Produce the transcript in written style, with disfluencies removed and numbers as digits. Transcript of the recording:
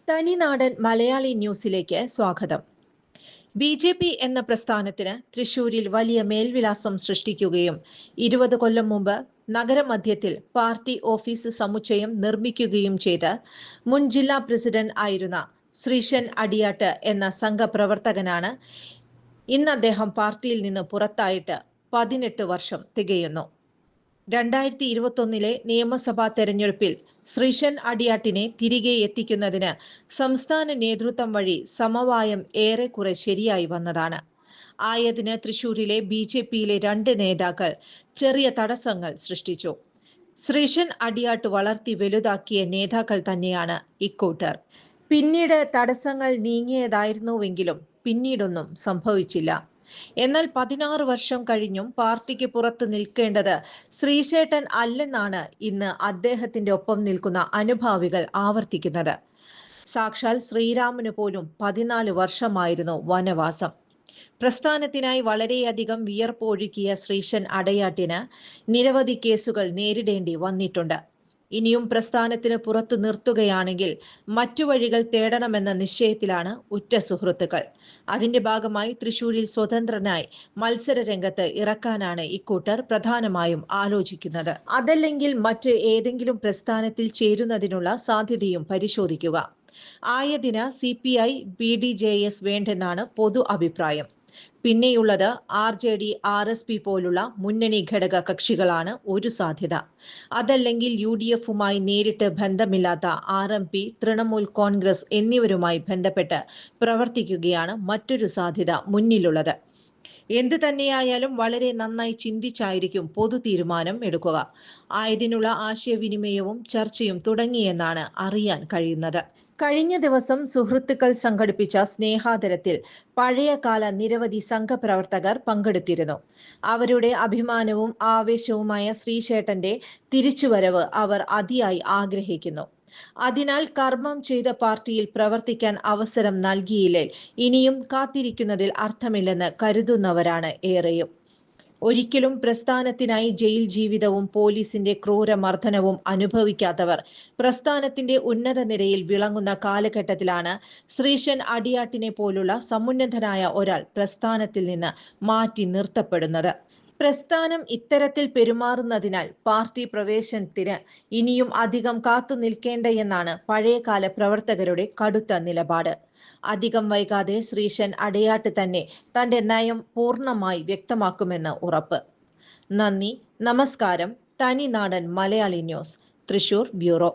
തനിനാടൻ മലയാളി ന്യൂസിലേക്ക് സ്വാഗതം. ബി.ജെ.പി. എന്ന പ്രസ്ഥാനത്തിന് തൃശൂരിൽ വലിയ മേൽവിലാസം സൃഷ്ടിക്കുകയും 20 കൊല്ലം മുമ്പ് നഗരമധ്യത്തിൽ പാർട്ടി ഓഫീസ് സമുച്ചയം നിർമ്മിക്കുകയും ചെയ്ത് മുൻ ജില്ലാ പ്രസിഡന്റ് ആയിരുന്ന ശ്രീശൻ അടിയാട്ട് എന്ന സംഘപ്രവർത്തകനാണ് ഇന്ന് അദ്ദേഹം പാർട്ടിയിൽ നിന്ന് പുറത്തായിട്ട് 18 വർഷം തികയുന്നു. 2021 നിയമസഭാ തെരഞ്ഞെടുപ്പിൽ ശ്രീശൻ അടിയാട്ടിനെ തിരികെ എത്തിക്കുന്നതിന് സംസ്ഥാന നേതൃത്വം വഴി സമവായം ഏറെക്കുറെ ശരിയായി വന്നതാണ്. ആയതിന് തൃശൂരിലെ ബി.ജെ.പിയിലെ 2 നേതാക്കൾ ചെറിയ തടസ്സങ്ങൾ സൃഷ്ടിച്ചു. ശ്രീശൻ അടിയാട്ട് വളർത്തി വലുതാക്കിയ നേതാക്കൾ തന്നെയാണ് ഇക്കൂട്ടർ. പിന്നീട് തടസ്സങ്ങൾ നീങ്ങിയതായിരുന്നുവെങ്കിലും പിന്നീടൊന്നും സംഭവിച്ചില്ല. എന്നാൽ 16 വർഷം കഴിഞ്ഞും പാർട്ടിക്ക് പുറത്ത് നിൽക്കേണ്ടത് ശ്രീശേട്ടൻ അല്ലെന്നാണ് ഇന്ന് അദ്ദേഹത്തിന്റെ ഒപ്പം നിൽക്കുന്ന അനുഭാവികൾ ആവർത്തിക്കുന്നത്. സാക്ഷാൽ ശ്രീരാമന് പോലും 14 വർഷമായിരുന്നു വനവാസം. പ്രസ്ഥാനത്തിനായി വളരെയധികം വിയർപ്പൊഴുക്കിയ ശ്രീശൻ അടിയാട്ടിന് നിരവധി കേസുകൾ നേരിടേണ്ടി വന്നിട്ടുണ്ട്. ഇനിയും പ്രസ്ഥാനത്തിന് പുറത്തു നിർത്തുകയാണെങ്കിൽ മറ്റു വഴികൾ തേടണമെന്ന നിശ്ചയത്തിലാണ് ഉറ്റ സുഹൃത്തുക്കൾ. അതിന്റെ ഭാഗമായി തൃശൂരിൽ സ്വതന്ത്രനായി മത്സര രംഗത്ത് ഇറക്കാനാണ് ഇക്കൂട്ടർ പ്രധാനമായും ആലോചിക്കുന്നത്. അതല്ലെങ്കിൽ മറ്റ് ഏതെങ്കിലും പ്രസ്ഥാനത്തിൽ ചേരുന്നതിനുള്ള സാധ്യതയും പരിശോധിക്കുക. ആയതിന് CPI BDJS വേണ്ടെന്നാണ് പൊതു അഭിപ്രായം. പിന്നെയുള്ളത് RJD RSP പോലുള്ള മുന്നണി ഘടക കക്ഷികളാണ് ഒരു സാധ്യത. അതല്ലെങ്കിൽ UDFുമായി നേരിട്ട് ബന്ധമില്ലാത്ത RMP, തൃണമൂൽ കോൺഗ്രസ് എന്നിവരുമായി ബന്ധപ്പെട്ട് പ്രവർത്തിക്കുകയാണ് മറ്റൊരു സാധ്യത മുന്നിലുള്ളത്. എന്തു തന്നെയായാലും വളരെ നന്നായി ചിന്തിച്ചായിരിക്കും പൊതു തീരുമാനം എടുക്കുക. ആയതിനുള്ള ആശയവിനിമയവും ചർച്ചയും തുടങ്ങിയെന്നാണ് അറിയാൻ കഴിയുന്നത്. കഴിഞ്ഞ ദിവസം സുഹൃത്തുക്കൾ സംഘടിപ്പിച്ച സ്നേഹാദരത്തിൽ പഴയകാല നിരവധി സംഘപ്രവർത്തകർ പങ്കെടുത്തിരുന്നു. അവരുടെ അഭിമാനവും ആവേശവുമായ ശ്രീശേട്ടന്റെ തിരിച്ചുവരവ് അവർ അതിയായി ആഗ്രഹിക്കുന്നു. അതിനാൽ കർമ്മം ചെയ്ത പാർട്ടിയിൽ പ്രവർത്തിക്കാൻ അവസരം നൽകിയില്ലേ ഇനിയും കാത്തിരിക്കുന്നതിൽ അർത്ഥമില്ലെന്ന് കരുതുന്നവരാണ് ഏറെയും. ഒരിക്കലും പ്രസ്ഥാനത്തിനായി ജയിൽ ജീവിതവും പോലീസിന്റെ ക്രൂരമർദ്ദനവും അനുഭവിക്കാത്തവർ പ്രസ്ഥാനത്തിന്റെ ഉന്നത നിരയിൽ വിളങ്ങുന്ന കാലഘട്ടത്തിലാണ് ശ്രീശൻ അടിയാട്ടിനെ പോലുള്ള സമുന്നതനായ ഒരാൾ പ്രസ്ഥാനത്തിൽ നിന്ന് മാറ്റി നിർത്തപ്പെടുന്നത്. പ്രസ്ഥാനം ഇത്തരത്തിൽ പെരുമാറുന്നതിനാൽ പാർട്ടി പ്രവേശനത്തിന് ഇനിയും അധികം കാത്തു നിൽക്കേണ്ടയെന്നാണ് പഴയകാല പ്രവർത്തകരുടെ കടുത്ത നിലപാട്. അധികം വൈകാതെ ശ്രീശൻ അടിയാട്ട് തന്നെ തന്റെ നയം പൂർണ്ണമായി വ്യക്തമാക്കുമെന്ന് ഉറപ്പ്. നന്ദി, നമസ്കാരം. തനിനാടൻ മലയാളി ന്യൂസ്, തൃശൂർ ബ്യൂറോ.